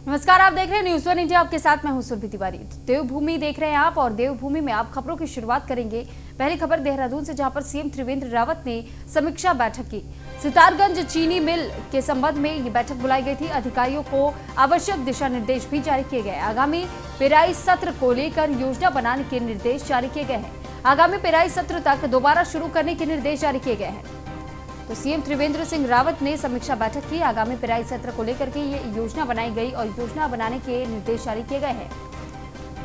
नमस्कार, आप देख रहे हैं न्यूज़ वन इंडिया। आपके साथ मैं हूं सुरभि तिवारी। देवभूमि देख रहे हैं आप, और देवभूमि में आप खबरों की शुरुआत करेंगे। पहली खबर देहरादून से, जहां पर सीएम त्रिवेंद्र रावत ने समीक्षा बैठक की। सितारगंज चीनी मिल के संबंध में ये बैठक बुलाई गई थी। अधिकारियों को आवश्यक दिशा निर्देश भी जारी किए गए। आगामी पेराई सत्र को लेकर योजना बनाने के निर्देश जारी किए गए हैं। आगामी पेराई सत्र तक दोबारा शुरू करने के निर्देश जारी किए गए हैं। तो सीएम त्रिवेंद्र सिंह रावत ने समीक्षा बैठक की। आगामी पेराई सत्र को लेकर के ये योजना बनाई गई और योजना बनाने के निर्देश जारी किए गए हैं।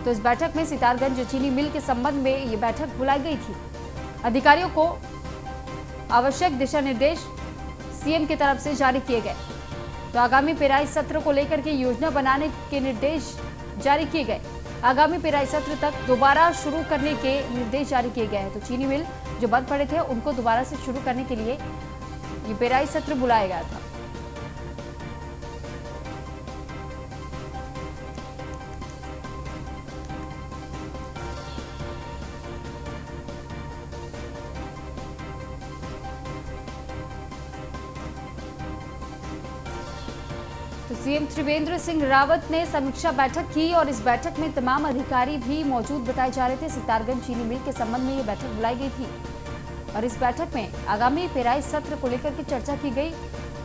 तो इस बैठक में सितारगंज चीनी मिल के संबंध में ये बैठक बुलाई गई थी। अधिकारियों को आवश्यक दिशा निर्देश सीएम की तरफ से जारी किए गए। तो आगामी पेराई सत्र को लेकर के योजना बनाने के निर्देश जारी किए गए। आगामी पेराई सत्र तक दोबारा शुरू करने के निर्देश जारी किए गए हैं। तो चीनी मिल जो बंद पड़े थे उनको दोबारा से शुरू करने के लिए ये पेराई सत्र बुलाया गया था। तो सीएम त्रिवेंद्र सिंह रावत ने समीक्षा बैठक की और इस बैठक में तमाम अधिकारी भी मौजूद बताए जा रहे थे। सितारगंज चीनी मिल के संबंध में ये बैठक बुलाई गई थी और इस बैठक में आगामी पेराई सत्र को लेकर के चर्चा की गई।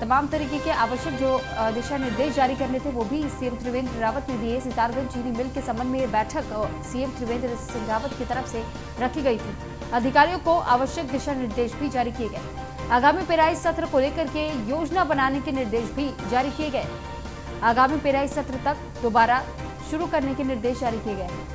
तमाम तरीके के आवश्यक जो दिशा निर्देश जारी करने थे वो भी सीएम त्रिवेंद्र रावत ने दिए। सितारगंज चीनी मिल के संबंध में ये बैठक सीएम त्रिवेंद्र सिंह रावत की तरफ से रखी गई थी। अधिकारियों को आवश्यक दिशा निर्देश भी जारी किए गए। आगामी पेराई सत्र को लेकर के योजना बनाने के निर्देश भी जारी किए गए। आगामी पेराई सत्र तक दोबारा शुरू करने के निर्देश जारी किए गए हैं।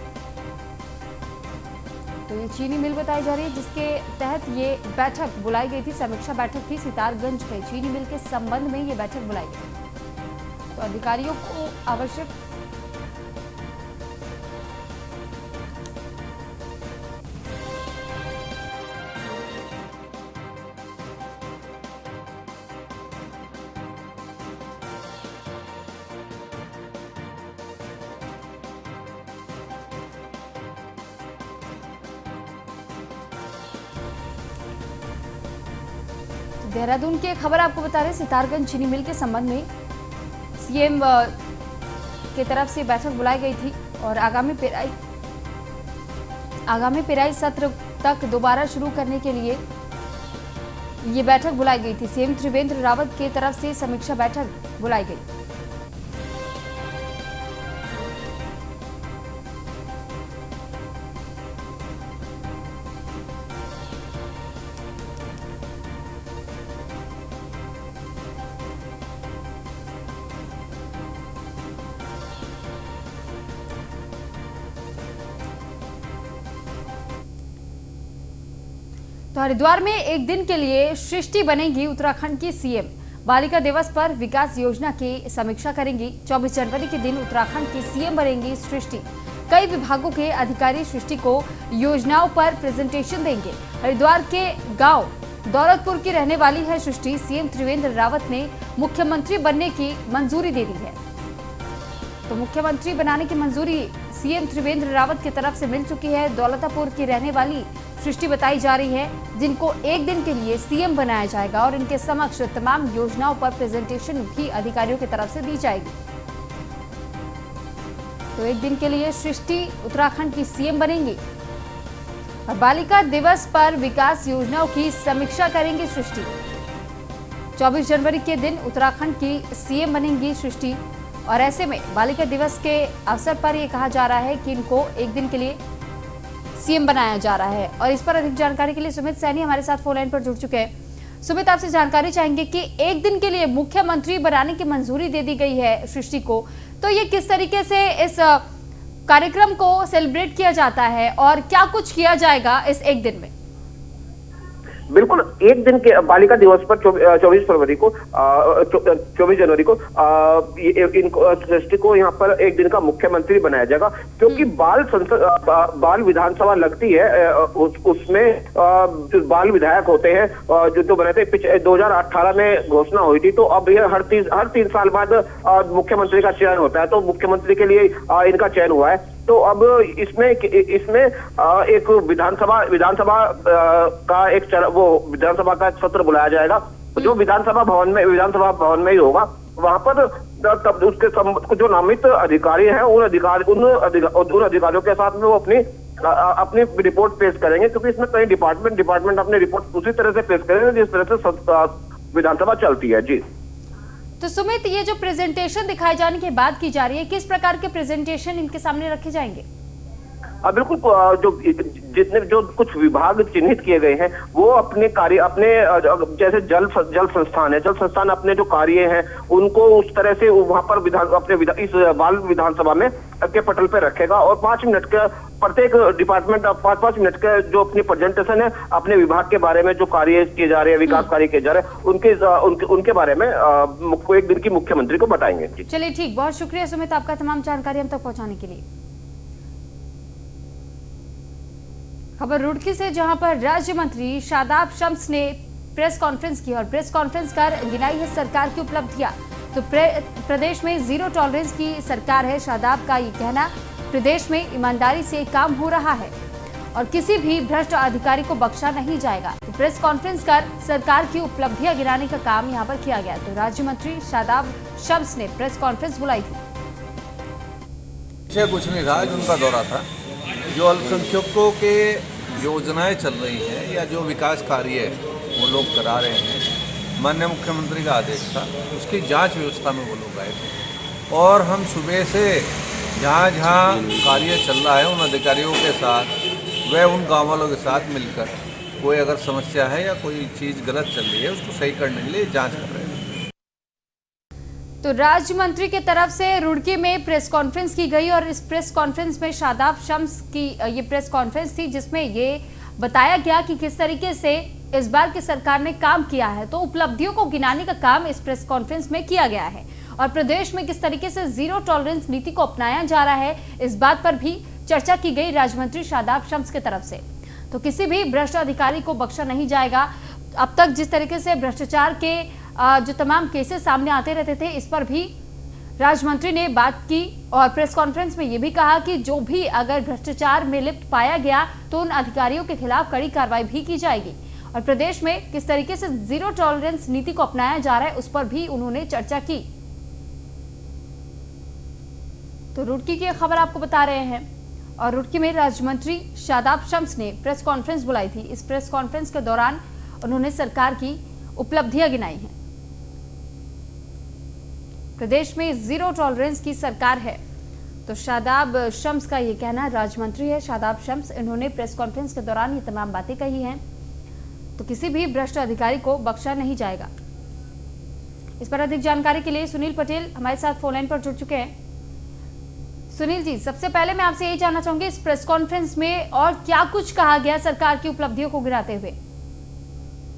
तो ये चीनी मिल बताई जा रही है जिसके तहत ये बैठक बुलाई गई थी। समीक्षा बैठक थी सितारगंज में चीनी मिल के संबंध में ये बैठक बुलाई गई। तो अधिकारियों को आवश्यक देहरादून की एक खबर आपको बता रहे, सितारगंज चीनी मिल के संबंध में सीएम की तरफ से बैठक बुलाई गई थी और आगामी पेराई सत्र तक दोबारा शुरू करने के लिए ये बैठक बुलाई गई थी। सीएम त्रिवेंद्र रावत की तरफ से समीक्षा बैठक बुलाई गई। तो हरिद्वार में एक दिन के लिए सृष्टि बनेगी उत्तराखंड की सीएम। बालिका दिवस पर विकास योजना की समीक्षा करेंगी। 24 जनवरी के दिन उत्तराखंड की सीएम बनेंगी सृष्टि। कई विभागों के अधिकारी सृष्टि को योजनाओं पर प्रेजेंटेशन देंगे। हरिद्वार के गांव दौलतपुर की रहने वाली है सृष्टि। सीएम त्रिवेंद्र रावत ने मुख्यमंत्री बनने की मंजूरी दे दी है। तो मुख्यमंत्री बनाने की मंजूरी सीएम त्रिवेंद्र रावत की तरफ से मिल चुकी है। दौलतापुर की रहने वाली सृष्टि बताई जा रही है जिनको एक दिन के लिए सीएम बनाया जाएगा और इनके समक्ष तमाम योजनाओं पर प्रेजेंटेशन भी अधिकारियों की तरफ से दी जाएगी। तो एक दिन के लिए सृष्टि उत्तराखंड की सीएम बनेंगी और बालिका दिवस पर विकास योजनाओं की समीक्षा करेंगी सृष्टि। 24 जनवरी के दिन उत्तराखंड की सीएम बनेंगी सृष्टि और ऐसे में बालिका दिवस के अवसर पर यह कहा जा रहा है कि इनको एक दिन के लिए सीएम बनाया जा रहा है। और इस पर अधिक जानकारी के लिए सुमित सैनी हमारे साथ फोन लाइन पर जुड़ चुके हैं। सुमित, आपसे जानकारी चाहेंगे कि एक दिन के लिए मुख्यमंत्री बनाने की मंजूरी दे दी गई है सृष्टि को, तो ये किस तरीके से इस कार्यक्रम को सेलिब्रेट किया जाता है और क्या कुछ किया जाएगा इस एक दिन में? बिल्कुल, एक दिन के बालिका दिवस पर 24 जनवरी को इनको सृष्टि को यहाँ पर एक दिन का मुख्यमंत्री बनाया जाएगा, क्योंकि बाल विधानसभा लगती है। उसमें जो बाल विधायक होते हैं जो बने थे 2018 में घोषणा हुई थी, तो अब यह हर 3 साल बाद मुख्यमंत्री का चयन होता है। तो मुख्यमंत्री के लिए इनका चयन हुआ है। तो अब इसमें एक विधानसभा का एक विधानसभा का एक सत्र बुलाया जाएगा जो विधानसभा भवन में ही होगा। वहां पर तब उसके जो नामित अधिकारी हैं उन अधिकारियों के साथ में वो अपनी रिपोर्ट पेश करेंगे, क्योंकि इसमें कई डिपार्टमेंट अपनी रिपोर्ट उसी तरह से पेश करेंगे जिस तरह से विधानसभा चलती है। जी तो सुमित, ये जो प्रेजेंटेशन दिखाए जाने की बात की जा रही है, किस प्रकार के प्रेजेंटेशन इनके सामने रखे जाएंगे? बिल्कुल, जो कुछ विभाग चिन्हित किए गए हैं वो अपने जैसे जल संस्थान अपने जो कार्य हैं उनको उस तरह से वहां पर इस बाल विधानसभा में के पटल पे रखेगा, और 5 मिनट के प्रत्येक डिपार्टमेंट 5-5 मिनट के जो अपनी प्रेजेंटेशन है अपने विभाग के बारे में, जो कार्य किए जा रहे हैं, विकास कार्य किए जा रहे हैं, उनके बारे में एक दिन की मुख्यमंत्री को बताएंगे। चलिए ठीक, बहुत शुक्रिया सुमित आपका तमाम जानकारी हम तक पहुंचाने के लिए। खबर रुड़की से, जहां पर राज्य मंत्री शादाब शम्स ने प्रेस कॉन्फ्रेंस की और प्रेस कॉन्फ्रेंस कर गिनाई है सरकार की उपलब्धियां। तो प्रदेश में जीरो टॉलरेंस की सरकार है, शादाब का ये कहना। प्रदेश में ईमानदारी से काम हो रहा है और किसी भी भ्रष्ट अधिकारी को बख्शा नहीं जाएगा। तो प्रेस कॉन्फ्रेंस कर सरकार की उपलब्धियां गिनाने का काम यहां पर किया गया। तो राज्य मंत्री शादाब शम्स ने प्रेस कॉन्फ्रेंस बुलाई थी। कुछ नहीं था, उनका दौरा था। जो अल्पसंख्यकों के योजनाएं चल रही हैं या जो विकास कार्य वो लोग करा रहे हैं, माननीय मुख्यमंत्री का आदेश था, उसकी जांच व्यवस्था में वो लोग आए थे। और हम सुबह से जहाँ जहाँ कार्य चल रहा है उन अधिकारियों के साथ व उन गाँव वालों के साथ मिलकर कोई अगर समस्या है या कोई चीज़ गलत चल रही है उसको सही करने के लिए जाँच कर रहे हैं। तो राज्य मंत्री के तरफ से रुड़की में प्रेस कॉन्फ्रेंस की गई और इस प्रेस कॉन्फ्रेंस में शादाब शम्स की ये प्रेस कॉन्फ्रेंस थी, जिसमें ये बताया गया कि किस तरीके से इस बार की सरकार ने काम किया है। तो उपलब्धियों को गिनाने का काम इस प्रेस कॉन्फ्रेंस में किया गया है और प्रदेश में किस तरीके से जीरो टॉलरेंस नीति को अपनाया जा रहा है, इस बात पर भी चर्चा की गई राज्य मंत्री शादाब शम्स की तरफ से। तो किसी भी भ्रष्ट अधिकारी को बख्शा नहीं जाएगा। अब तक जिस तरीके से भ्रष्टाचार के जो तमाम केसेस सामने आते रहते थे, इस पर भी राज्य मंत्री ने बात की और प्रेस कॉन्फ्रेंस में यह भी कहा कि जो भी अगर भ्रष्टाचार में लिप्त पाया गया तो उन अधिकारियों के खिलाफ कड़ी कार्रवाई भी की जाएगी। और प्रदेश में किस तरीके से जीरो टॉलरेंस नीति को अपनाया जा रहा है उस पर भी उन्होंने चर्चा की। तो रुड़की की खबर आपको बता रहे हैं और रुड़की में राज्य मंत्री शादाब शम्स ने प्रेस कॉन्फ्रेंस बुलाई थी। इस प्रेस कॉन्फ्रेंस के दौरान उन्होंने सरकार की उपलब्धियां गिनाई हैं। प्रदेश में जीरो टॉलरेंस की सरकार है, तो शादाब शम्स का ये कहना, राज्य मंत्री है शादाब शम्स, इन्होंने प्रेस कॉन्फ्रेंस के दौरान ये तमाम बातें कही हैं। तो किसी भी भ्रष्ट अधिकारी को बख्शा नहीं जाएगा। इस पर अधिक जानकारी के लिए सुनील पटेल हमारे साथ फोन लाइन पर जुड़ चुके हैं। सुनील जी, सबसे पहले मैं आपसे यही जानना चाहूंगी, इस प्रेस कॉन्फ्रेंस में और क्या कुछ कहा गया सरकार की उपलब्धियों को गिनाते हुए?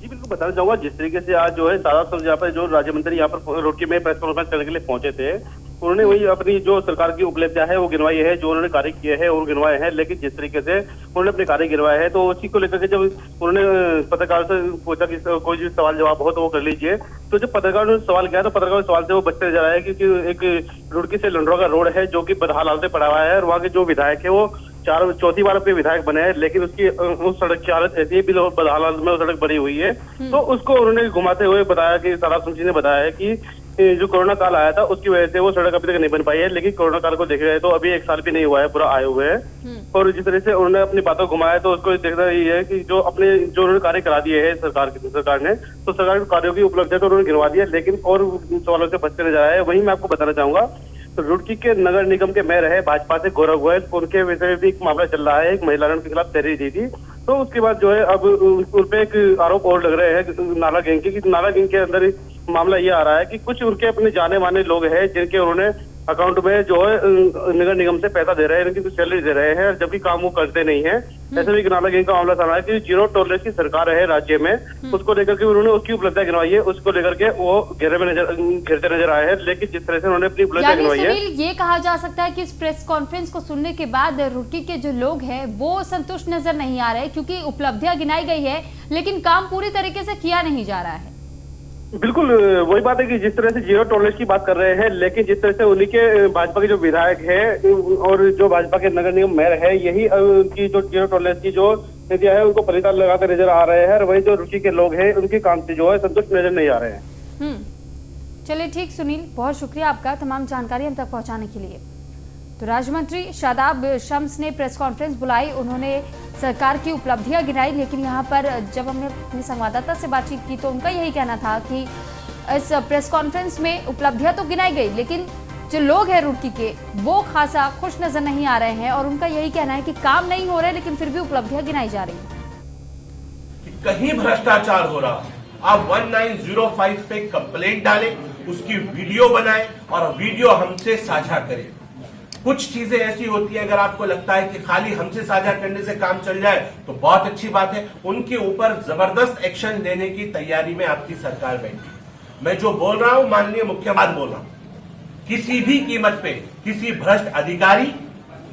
जी बिल्कुल बताना चाहूंगा, जिस तरीके से आज जो है शादाब शम्स यहाँ पर जो राज्य मंत्री यहाँ पर रुड़की में प्रेस कॉन्फ्रेंस करने के लिए पहुंचे थे, उन्होंने वही अपनी जो सरकार की उपलब्धियां है वो गिनवाई है, जो उन्होंने कार्य किए हैं और गिनवाए हैं। लेकिन जिस तरीके से उन्होंने अपने कार्य गिनवाए हैं तो उसी को लेकर के जब उन्होंने पत्रकार से पूछा कि कोई भी सवाल जवाब हो तो वो कर लीजिए, तो जब पत्रकार ने सवाल किया तो पत्रकार सवाल से वो बचते जा रहा है, क्योंकि एक रुड़की से लंडोरा का रोड है जो कि बदहाल हालत में पड़ा हुआ है और वहाँ के जो विधायक है वो चौथी बार अपने विधायक बने हैं, लेकिन उसकी उस सड़क की हालत ऐसी भी बदहाल हालत में वो सड़क बनी हुई है। तो उसको उन्होंने घुमाते हुए बताया कि शादाब शम्स जी ने बताया है कि जो कोरोना काल आया था उसकी वजह से वो सड़क अभी तक नहीं बन पाई है, लेकिन कोरोना काल को देखे जाए तो अभी 1 साल भी नहीं हुआ है, पूरा आए हुए हैं। और जिस तरह से उन्होंने अपनी बातों को घुमाया तो उसको देखना ये है कि जो उन्होंने कार्य करा दिए हैं सरकार ने, तो सरकार के कार्यों की उपलब्धियां तो उन्होंने गिनवा दी है, लेकिन और सवालों से बचते जा रहा है। वहीं मैं आपको बताना चाहूंगा, तो रुड़की के नगर निगम के मेयर है भाजपा से गौरव गोयल, उनके विषय में भी एक मामला चल रहा है, एक महिला के खिलाफ तहरीर दी थी। तो उसके बाद जो है अब उन पे एक आरोप और लग रहे हैं नाला गैंग के, कि नाला गैंग के अंदर मामला ये आ रहा है कि कुछ उनके अपने जाने माने लोग हैं जिनके उन्होंने अकाउंट में जो है नगर निगम से पैसा दे रहे हैं, इनकी कुछ सैलरी दे रहे हैं, जबकि काम वो करते नहीं है। ऐसे भी नाला गैंग का मामला सामने है कि जीरो टॉलरेंस की सरकार है राज्य में, उसको लेकर के उन्होंने उसकी उपलब्धियां गिनवाई है, उसको लेकर के वो घेरते नजर आए हैं। लेकिन जिस तरह से उन्होंने अपनी उपलब्धियां गिनवाई है, ये कहा जा सकता है कि इस प्रेस कॉन्फ्रेंस को सुनने के बाद रुड़की के जो लोग हैं वो संतुष्ट नजर नहीं आ रहे, क्योंकि उपलब्धियां गिनाई गई है लेकिन काम पूरी तरीके से किया नहीं जा रहा है। बिल्कुल वही बात है कि जिस तरह से जीरो टॉलरेंस की बात कर रहे हैं, लेकिन जिस तरह से उन्हीं के भाजपा के जो विधायक है और जो भाजपा के नगर निगम मेयर है, यही की जो जीरो टॉलरेंस की जो नीतियां है उनको परिताल लगाते नजर आ रहे हैं, और वही जो रुचि के लोग हैं उनके काम से जो है संतुष्ट नजर नहीं आ रहे हैं। चलिए ठीक सुनील, बहुत शुक्रिया आपका तमाम जानकारी हम तक पहुंचाने के लिए। तो राज्य मंत्री शादाब शम्स ने प्रेस कॉन्फ्रेंस बुलाई, उन्होंने सरकार की उपलब्धियां गिनाई, लेकिन यहाँ पर जब हमने अपने संवाददाता से बातचीत की तो उनका यही कहना था कि इस प्रेस कॉन्फ्रेंस में उपलब्धियां तो गिनाई गई, लेकिन जो लोग हैं रुड़की के वो खासा खुश नजर नहीं आ रहे हैं और उनका यही कहना है कि काम नहीं हो रहे लेकिन फिर भी उपलब्धियां गिनाई जा रही हैं। कहीं भ्रष्टाचार हो रहा है, आप 1905 पे कंप्लेंट डालें, उसकी वीडियो बनाएं और वीडियो हमसे साझा करें। कुछ चीजें ऐसी होती है, अगर आपको लगता है कि खाली हमसे साझा करने से काम चल जाए तो बहुत अच्छी बात है, उनके ऊपर जबरदस्त एक्शन लेने की तैयारी में आपकी सरकार बैठी। मैं जो बोल रहा हूं माननीय मुख्यमंत्री बोल रहा हूं, किसी भी कीमत पे किसी भ्रष्ट अधिकारी,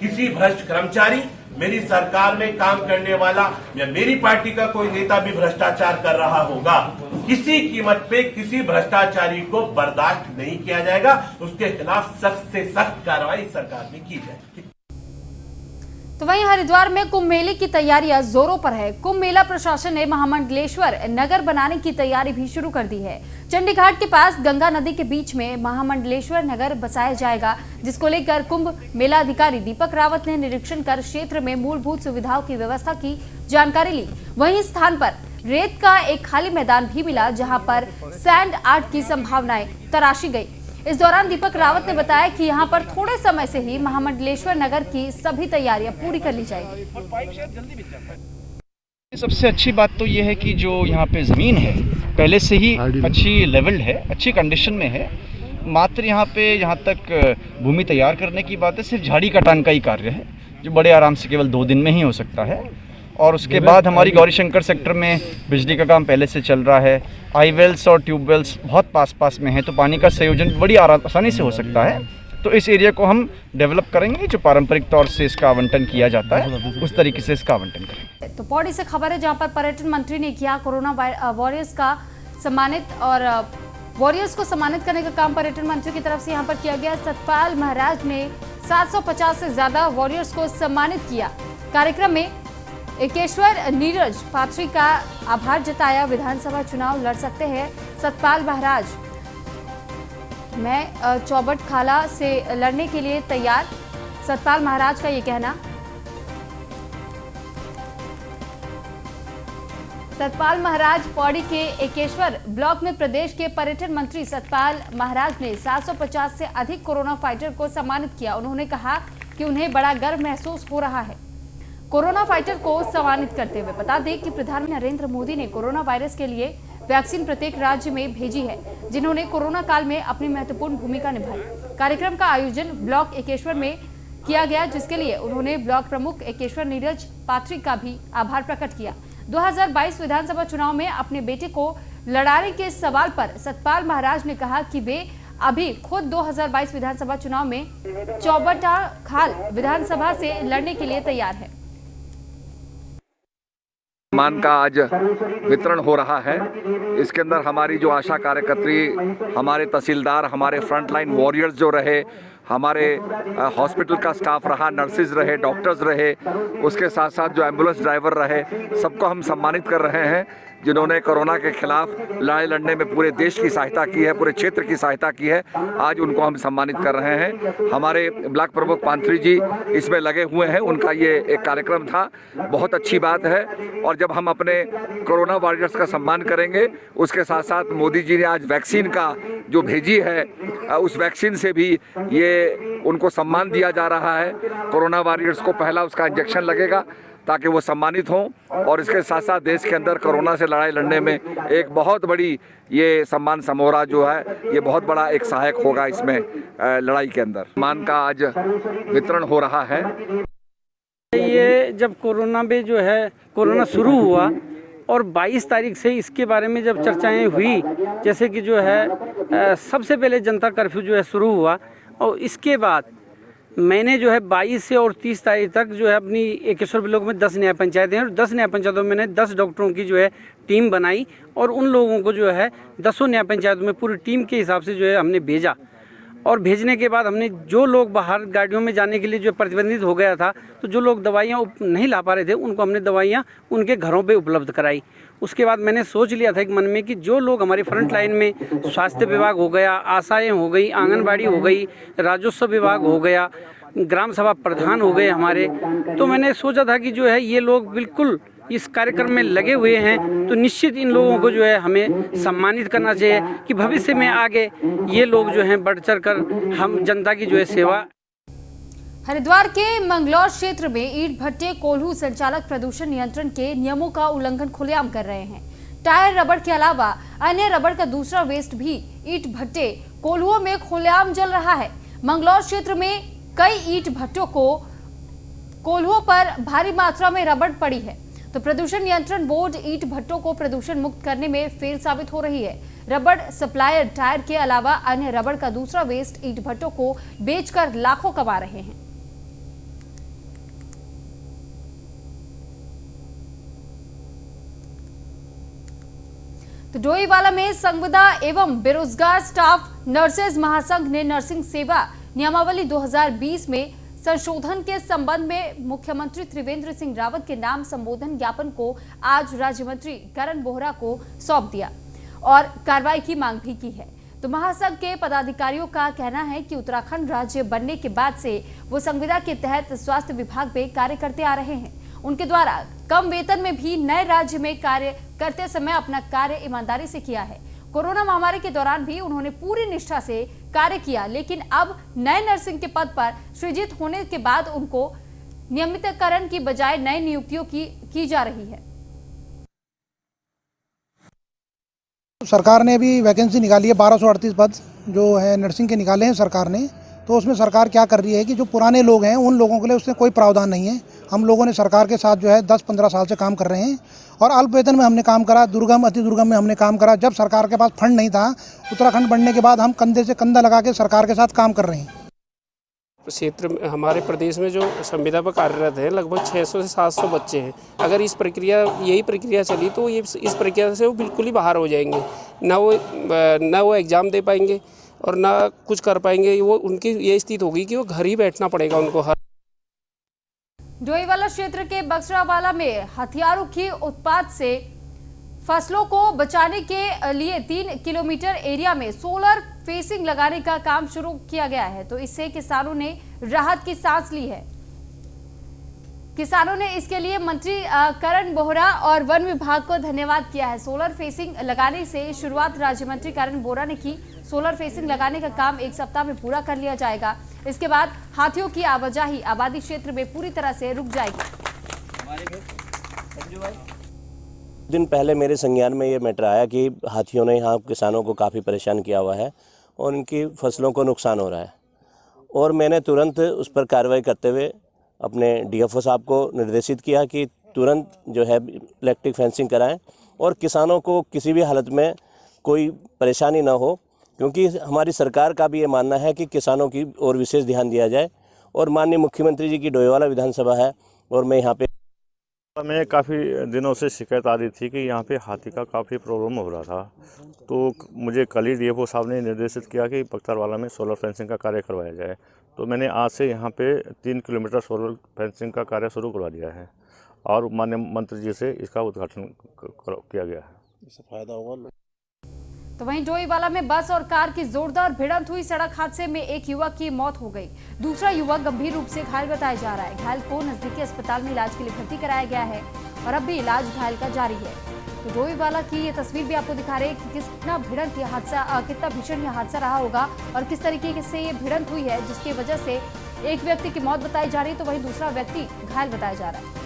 किसी भ्रष्ट कर्मचारी, मेरी सरकार में काम करने वाला या मेरी पार्टी का कोई नेता भी भ्रष्टाचार कर रहा होगा, किसी कीमत पे किसी भ्रष्टाचारी को बर्दाश्त नहीं किया जाएगा, उसके खिलाफ सख्त से सख्त कार्रवाई सरकार में की जाएगी। तो वहीं हरिद्वार में कुंभ मेले की तैयारियां जोरों पर है। कुंभ मेला प्रशासन ने महामंडलेश्वर नगर बनाने की तैयारी भी शुरू कर दी है। चंडीघाट के पास गंगा नदी के बीच में महामंडलेश्वर नगर बसाया जाएगा, जिसको लेकर कुंभ मेला अधिकारी दीपक रावत ने निरीक्षण कर क्षेत्र में मूलभूत सुविधाओं की व्यवस्था की जानकारी ली। वहीं स्थान पर रेत का एक खाली मैदान भी मिला, जहां पर सैंड आर्ट की संभावनाएं तराशी गई। इस दौरान दीपक रावत ने बताया कि यहां पर थोड़े समय से ही महामंडलेश्वर नगर की सभी तैयारियां पूरी कर ली जाएगी। सबसे अच्छी बात तो ये है कि जो यहाँ पे ज़मीन है पहले से ही अच्छी लेवल्ड है, अच्छी कंडीशन में है। मात्र यहाँ पे जहाँ तक भूमि तैयार करने की बात है, सिर्फ झाड़ी कटान का ही कार्य है, जो बड़े आराम से केवल 2 दिन में ही हो सकता है। और उसके बाद हमारी गौरीशंकर सेक्टर में बिजली का काम पहले से चल रहा है। आई वेल्स और ट्यूबवेल्स बहुत पास में है, तो पानी का संयोजन बड़ी आसानी से हो सकता है। तो इस एरिया को हम डेवलप करेंगे, जो पारंपरिक तौर से इसका आवंटन किया जाता है उस तरीके से इसका आवंटन करेंगे। तो पौड़ी से खबर है, जहां पर पर्यटन मंत्री ने किया कोरोना वॉरियर्स का सम्मानित, और वॉरियर्स को सम्मानित करने का काम पर्यटन मंत्री की तरफ से यहां पर किया गया। सतपाल महाराज ने 750 से ज्यादा वॉरियर्स को सम्मानित किया। कार्यक्रम में एकेश्वर नीरज पात्री का आभार जताया। विधानसभा चुनाव लड़ सकते हैं सतपाल महाराज, मैं चौबट खाला से लड़ने के लिए तैयार, सतपाल महाराज का ये कहना। सतपाल महाराज पौड़ी के एकेश्वर ब्लॉक में प्रदेश के पर्यटन मंत्री सतपाल महाराज ने 750 से अधिक कोरोना फाइटर को सम्मानित किया। उन्होंने कहा कि उन्हें बड़ा गर्व महसूस हो रहा है कोरोना फाइटर को सम्मानित करते हुए। बता दें कि प्रधानमंत्री नरेंद्र मोदी ने कोरोना वायरस के लिए वैक्सीन प्रत्येक राज्य में भेजी है, जिन्होंने कोरोना काल में अपनी महत्वपूर्ण भूमिका निभाई। कार्यक्रम का आयोजन ब्लॉक एकेश्वर में किया गया, जिसके लिए उन्होंने ब्लॉक प्रमुख एकेश्वर नीरज पात्री का भी आभार प्रकट किया। 2022 विधानसभा चुनाव में अपने बेटे को लड़ाने के सवाल पर सतपाल महाराज ने कहा कि वे अभी खुद 2022 विधानसभा चुनाव में चौबटा खाल विधानसभा से लड़ने के लिए तैयार है। सम्मान का आज वितरण हो रहा है। इसके अंदर हमारी जो आशा कार्यकर्त्री, हमारे तहसीलदार, हमारे फ्रंटलाइन वॉरियर्स जो रहे, हमारे हॉस्पिटल का स्टाफ रहा, नर्सिस रहे, डॉक्टर्स रहे, उसके साथ साथ जो एम्बुलेंस ड्राइवर रहे, सबको हम सम्मानित कर रहे हैं, जिन्होंने कोरोना के खिलाफ लड़ाई लड़ने में पूरे देश की सहायता की है, पूरे क्षेत्र की सहायता की है। आज उनको हम सम्मानित कर रहे हैं। हमारे ब्लॉक प्रमुख पांथरी जी इसमें लगे हुए हैं, उनका ये एक कार्यक्रम था, बहुत अच्छी बात है। और जब हम अपने कोरोना वॉरियर्स का सम्मान करेंगे, उसके साथ साथ मोदी जी ने आज वैक्सीन का जो भेजी है, उस वैक्सीन से भी ये उनको सम्मान दिया जा रहा है। कोरोना वॉरियर्स को पहला उसका इंजेक्शन लगेगा ताकि वो सम्मानित हों, और इसके साथ साथ देश के अंदर कोरोना से लड़ाई लड़ने में एक बहुत बड़ी ये सम्मान समारोह जो है, ये बहुत बड़ा एक सहायक होगा इसमें लड़ाई के अंदर। सम्मान का आज वितरण हो रहा है। ये जब कोरोना में जो है कोरोना शुरू हुआ और 22 तारीख से इसके बारे में जब चर्चाएं हुई, जैसे कि जो है सबसे पहले जनता कर्फ्यू जो है शुरू हुआ, और इसके बाद मैंने जो है 22 से और 30 तारीख तक जो है अपनी एकेश्वर ब्लॉक में 10 न्याय पंचायतें हैं, और 10 न्याय पंचायतों में मैंने 10 डॉक्टरों की जो है टीम बनाई, और उन लोगों को जो है 10 न्याय पंचायतों में पूरी टीम के हिसाब से जो है हमने भेजा। और भेजने के बाद हमने जो लोग बाहर गाड़ियों में जाने के लिए जो प्रतिबंधित हो गया था, तो जो लोग दवाइयाँ नहीं ला पा रहे थे उनको हमने दवाइयाँ उनके घरों पे उपलब्ध कराई। उसके बाद मैंने सोच लिया था एक मन में कि जो लोग हमारी फ्रंट लाइन में, स्वास्थ्य विभाग हो गया, आशाएं हो गई, आंगनबाड़ी हो गई, राजस्व विभाग हो गया, ग्राम सभा प्रधान हो गए हमारे, तो मैंने सोचा था कि जो है ये लोग बिल्कुल इस कार्यक्रम में लगे हुए हैं, तो निश्चित इन लोगों को जो है हमें सम्मानित करना चाहिए कि भविष्य में आगे ये लोग जो हैं बढ़ चढ़ कर हम जनता की जो है सेवा। हरिद्वार के मंगलौर क्षेत्र में ईंट भट्टे कोल्हू संचालक प्रदूषण नियंत्रण के नियमों का उल्लंघन खुलेआम कर रहे हैं। टायर रबड़ के अलावा अन्य रबड़ का दूसरा वेस्ट भी ईंट भट्टे कोल्हुओं में खुलेआम जल रहा है। मंगलौर क्षेत्र में कई ईंट भट्टों को कोल्हुओं पर भारी मात्रा में रबड़ पड़ी है, तो प्रदूषण नियंत्रण बोर्ड ईंट भट्टों को प्रदूषण मुक्त करने में फेल साबित हो रही है। रबड़ सप्लायर टायर के अलावा अन्य रबड़ का दूसरा वेस्ट ईंट भट्टों को बेचकर लाखों कमा रहे हैं। तो डोईवाला में संविदा एवं बेरोजगार स्टाफ नर्सेज महासंघ ने नर्सिंग सेवा नियमावली 2020 में संशोधन के संबंध में मुख्यमंत्री त्रिवेंद्र सिंह रावत के नाम संबोधन ज्ञापन को आज राज्य मंत्री करण बोहरा को सौंप दिया और कार्रवाई की मांग भी की है। तो महासंघ के पदाधिकारियों का कहना है कि उत्तराखंड राज्य बनने के बाद से वो संविदा के तहत स्वास्थ्य विभाग में कार्य करते आ रहे हैं। उनके द्वारा कम वेतन में भी नए राज्य में कार्य करते समय अपना कार्य ईमानदारी से किया है। कोरोना महामारी के दौरान भी उन्होंने पूरी निष्ठा से कार्य किया, लेकिन अब नए नर्सिंग के पद पर सृजित होने के बाद उनको नियमितीकरण की बजाय नई नियुक्तियों की जा रही है। सरकार ने अभी वैकेंसी निकाली है, 1238 पद जो है नर्सिंग के निकाले हैं सरकार ने। तो उसमें सरकार क्या कर रही है कि जो पुराने लोग हैं उन लोगों के लिए उसमें कोई प्रावधान नहीं है। हम लोगों ने सरकार के साथ जो है 10-15 साल से काम कर रहे हैं और अल्प वेतन में हमने काम करा, दुर्गम अति दुर्गम में हमने काम करा। जब सरकार के पास फंड नहीं था, उत्तराखंड बनने के बाद हम कंधे से कंधा लगा के सरकार के साथ काम कर रहे हैं। क्षेत्र हमारे प्रदेश में जो संविदा पर कार्यरत है लगभग 600 से 700 बच्चे हैं। अगर यही प्रक्रिया चली तो ये इस प्रक्रिया से वो बिल्कुल ही बाहर हो जाएंगे, ना वो एग्ज़ाम दे पाएंगे और ना कुछ कर पाएंगे। वो उनकी ये स्थिति होगी कि वो घर ही बैठना पड़ेगा उनको। हर डोईवाला क्षेत्र के बक्सरावाला में हथियारों के उत्पात से फसलों को बचाने के लिए 3 किलोमीटर एरिया में सोलर फेंसिंग लगाने का काम शुरू किया गया है। तो इससे किसानों ने राहत की सांस ली है। किसानों ने इसके लिए मंत्री करण बोहरा और वन विभाग को धन्यवाद किया है। सोलर फेंसिंग लगाने से शुरुआत राज्य मंत्री करण बोहरा ने की। सोलर फेंसिंग लगाने का काम 1 सप्ताह में पूरा कर लिया जाएगा। इसके बाद हाथियों की आवाजाही आबादी क्षेत्र में पूरी तरह से रुक जाएगी। दिन पहले मेरे संज्ञान में ये मैटर आया कि हाथियों ने यहाँ किसानों को काफ़ी परेशान किया हुआ है और उनकी फसलों को नुकसान हो रहा है, और मैंने तुरंत उस पर कार्रवाई करते हुए अपने डीएफओ साहब को निर्देशित किया कि तुरंत जो है इलेक्ट्रिक फेंसिंग कराएं और किसानों को किसी भी हालत में कोई परेशानी ना हो, क्योंकि हमारी सरकार का भी ये मानना है कि किसानों की ओर विशेष ध्यान दिया जाए। और माननीय मुख्यमंत्री जी की डोईवाला विधानसभा है और मैं यहाँ पे मैं काफ़ी दिनों से शिकायत आ रही थी कि यहाँ पे हाथी का काफ़ी प्रॉब्लम हो रहा था। तो मुझे कल ही डीएफओ साहब ने निर्देशित किया कि बक्सरवाला में सोलर फेंसिंग का कार्य करवाया जाए। तो मैंने आज से यहाँ पे 3 किलोमीटर सोलर फेंसिंग का कार्य शुरू करवा दिया है और माननीय मंत्री जी से इसका उद्घाटन किया गया है। इससे फ़ायदा होगा। तो वहीं डोईवाला में बस और कार की जोरदार भिड़ंत हुई। सड़क हादसे में एक युवक की मौत हो गई, दूसरा युवक गंभीर रूप से घायल बताया जा रहा है। घायल को नजदीकी अस्पताल में इलाज के लिए भर्ती कराया गया है और अब भी इलाज घायल का जारी है। तो डोईवाला की ये तस्वीर भी आपको दिखा रहे हैं कि कितना भिड़ंत ये हादसा, कितना भीषण ये हादसा रहा होगा और किस तरीके से ये भिड़ंत हुई है, जिसकी वजह से एक व्यक्ति की मौत बताई जा रही है तो वहीं दूसरा व्यक्ति घायल बताया जा रहा है।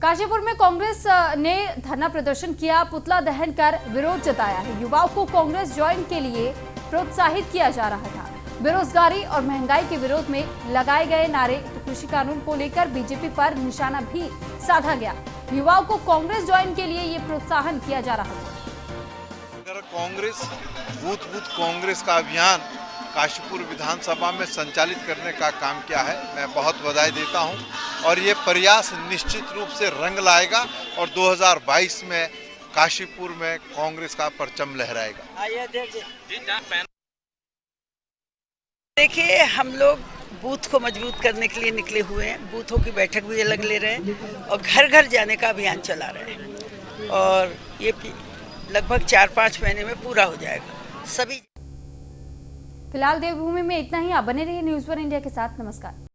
काशीपुर में कांग्रेस ने धरना प्रदर्शन किया, पुतला दहन कर विरोध जताया है। युवाओं को कांग्रेस ज्वाइन के लिए प्रोत्साहित किया जा रहा था। बेरोजगारी और महंगाई के विरोध में लगाए गए नारे, तो कृषि कानून को लेकर बीजेपी पर निशाना भी साधा गया। युवाओं को कांग्रेस ज्वाइन के लिए ये प्रोत्साहन किया जा रहा था। अगर कांग्रेस बूथ कांग्रेस का अभियान काशीपुर विधानसभा में संचालित करने का काम किया है, मैं बहुत बधाई देता हूं और ये प्रयास निश्चित रूप से रंग लाएगा और 2022 में काशीपुर में कांग्रेस का परचम लहराएगा। देखिए, हम लोग बूथ को मजबूत करने के लिए निकले हुए हैं। बूथों की बैठक भी अलग ले रहे हैं और घर घर जाने का अभियान चला रहे हैं और ये लगभग 4-5 महीने में पूरा हो जाएगा। सभी फिलहाल देवभूमि में इतना ही। आप बने रहिए न्यूज़ 1 इंडिया के साथ। नमस्कार।